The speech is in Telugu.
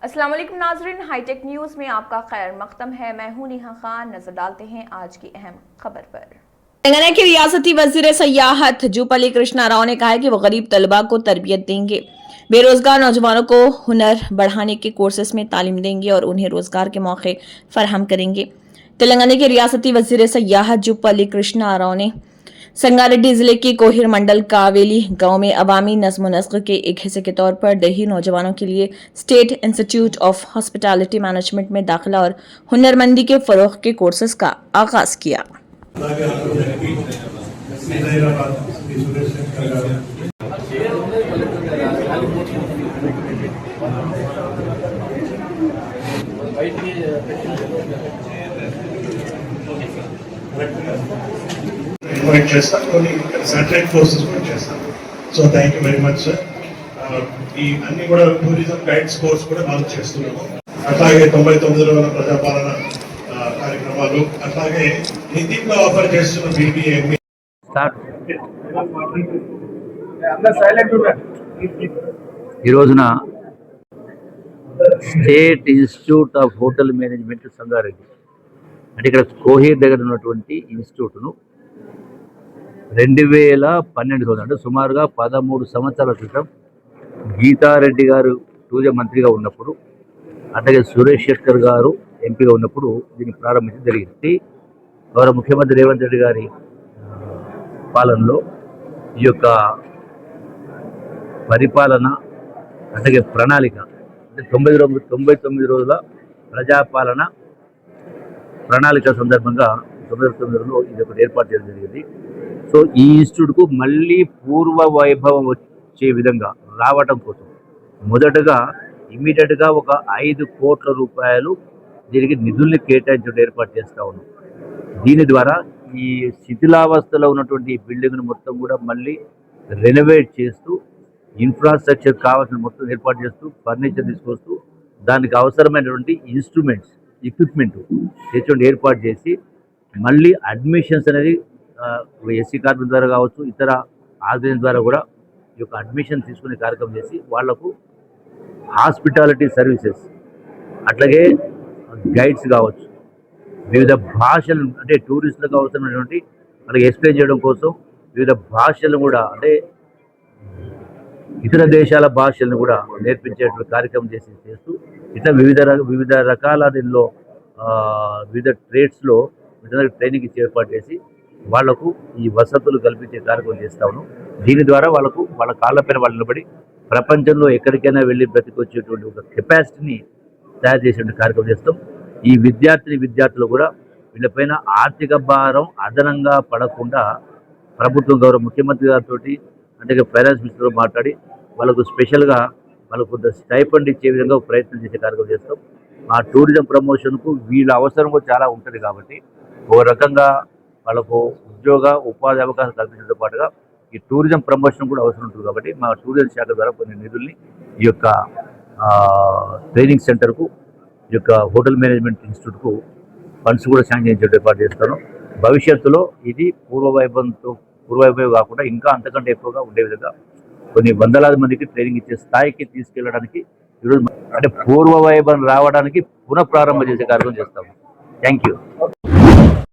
अस्सलाम वालेकुम नाज़रीन, हाईटेक न्यूज़ में आपका खैर मकदम है। मैं हूं नेहा खान। नजर डालते हैं आज की अहम खबर पर। तेलंगाना के रियासती वजीर सयाहत जूपल्ली कृष्णा राव ने कहा है कि वो गरीब तलबा को तरबियत देंगे, बेरोजगार नौजवानों को हुनर बढ़ाने के कोर्सेज में तालीम देंगे और उन्हें रोजगार के मौके फराहम करेंगे। तेलंगाना के रियासती वजीर सयाहत जूपल्ली कृष्णा राव ने संगारेड्डी जिले के कोहिर मंडल कावेली गांव में अवामी नज्म व नस्क के एक हिस्से के तौर पर देही नौजवानों के लिए state institute of hospitality management में दाखिला और हुनरमंदी के फरोग के कोर्सेज का आगाज किया। ఇన్వైట్ చేస్తాం, కొన్ని శాటిలైట్ కోర్సెస్ కూడా చేస్తాం. So thank you very much sir. ఈ అన్ని కూడా టూరిజం గైడ్స్ కోర్స్ కూడా మనం చేస్తున్నాము. అట్లాగే 99 రోజుల ప్రజాపాలన కార్యక్రమాలు, అట్లాగే హిందీలో ఆఫర్ చేస్తున్న బీబీఏ ఈ రోజున state institute of hotel management Sangareddy అంటే ఇక్కడ కోహీర్ దగ్గర ఉన్నటువంటి ఇన్స్టిట్యూట్ను 2012 అంటే సుమారుగా 13 సంవత్సరాల క్రితం గీతారెడ్డి గారు టూరిజం మంత్రిగా ఉన్నప్పుడు, అట్లాగే సురేష్ శెట్కర్ గారు ఎంపీగా ఉన్నప్పుడు దీన్ని ప్రారంభించడం జరిగింది. గౌరవ ముఖ్యమంత్రి రేవంత్ రెడ్డి గారి పాలనలో ఈ యొక్క పరిపాలన అట్లాగే ప్రణాళిక అంటే 99 రోజుల ప్రజాపాలన ప్రణాళిక సందర్భంగా 99లో ఇది ఒకటి ఏర్పాటు చేయడం జరిగింది. సో ఈ ఇన్స్టిట్యూట్కు మళ్ళీ పూర్వ వైభవం వచ్చే విధంగా రావటం కోసం మొదటగా ఇమీడియట్గా ఒక 5 కోట్ల రూపాయలు దీనికి నిధుల్ని కేటాయించడం ఏర్పాటు చేస్తూ ఉన్నాం. దీని ద్వారా ఈ శిథిలావస్థలో ఉన్నటువంటి బిల్డింగ్ను మొత్తం కూడా మళ్ళీ రెనోవేట్ చేస్తూ ఇన్ఫ్రాస్ట్రక్చర్ కావాల్సిన మొత్తం ఏర్పాటు చేస్తూ ఫర్నిచర్ తీసుకొస్తూ దానికి అవసరమైనటువంటి ఇన్స్ట్రుమెంట్స్ ఎక్విప్మెంట్ తెచ్చుకొని ఏర్పాటు చేసి మళ్ళీ అడ్మిషన్స్ అనేది ఎస్సీ కార్డు ద్వారా కావచ్చు, ఇతర ఆర్గనైజేషన్ ద్వారా కూడా ఈ యొక్క అడ్మిషన్ తీసుకునే కార్యక్రమం చేసి వాళ్లకు హాస్పిటాలిటీ సర్వీసెస్ అట్లాగే గైడ్స్ కావచ్చు, వివిధ భాషలు అంటే టూరిస్టులకు అవసరమైనటువంటి వాళ్ళకి ఎక్స్ప్లెయిన్ చేయడం కోసం వివిధ భాషలను కూడా అంటే ఇతర దేశాల భాషలను కూడా నేర్పించేటువంటి కార్యక్రమం చేస్తూ ఇట్లా వివిధ రకాల దీనిలో వివిధ ట్రేడ్స్లో ట్రైనింగ్ ఇచ్చి ఏర్పాటు చేసి వాళ్లకు ఈ వసతులు కల్పించే కార్యక్రమం చేస్తా ఉన్నాం. దీని ద్వారా వాళ్ళ కాళ్ళపైన వాళ్ళు నిలబడి ప్రపంచంలో ఎక్కడికైనా వెళ్ళి బ్రతికొచ్చేటువంటి ఒక కెపాసిటీని తయారు చేసే కార్యక్రమం చేస్తాం. ఈ విద్యార్థులు కూడా వీళ్ళపైన ఆర్థిక భారం అదనంగా పడకుండా ప్రభుత్వం గౌరవ ముఖ్యమంత్రి గారితో అంటే ఫైనాన్స్ మినిస్టర్తో మాట్లాడి వాళ్ళకు స్పెషల్గా వాళ్ళకు కొంత స్టైఫండ్ ఇచ్చే విధంగా ప్రయత్నం చేసే కార్యక్రమం చేస్తాం. ఆ టూరిజం ప్రమోషన్కు వీళ్ళ అవసరం కూడా చాలా ఉంటుంది కాబట్టి ఒక రకంగా వాళ్ళకు ఉపాధి అవకాశం కల్పించడంతో పాటుగా ఈ టూరిజం ప్రమోషన్ కూడా అవసరం ఉంటుంది కాబట్టి మా టూరిజం శాఖ ద్వారా కొన్ని నిధుల్ని ఈ యొక్క ట్రైనింగ్ సెంటర్కు, ఈ యొక్క హోటల్ మేనేజ్మెంట్ ఇన్స్టిట్యూట్కు ఫండ్స్ కూడా శాంక్షన్ చేయడం ఏర్పాటు చేస్తాను. భవిష్యత్తులో ఇది పూర్వవైభవం కాకుండా ఇంకా అంతకంటే ఎక్కువగా ఉండే విధంగా కొన్ని వందలాది మందికి ట్రైనింగ్ ఇచ్చే స్థాయికి తీసుకెళ్ళడానికి ఈరోజు అంటే పూర్వవైభవం రావడానికి పునఃప్రారంభం చేసే కార్యక్రమం చేస్తాము. Thank you.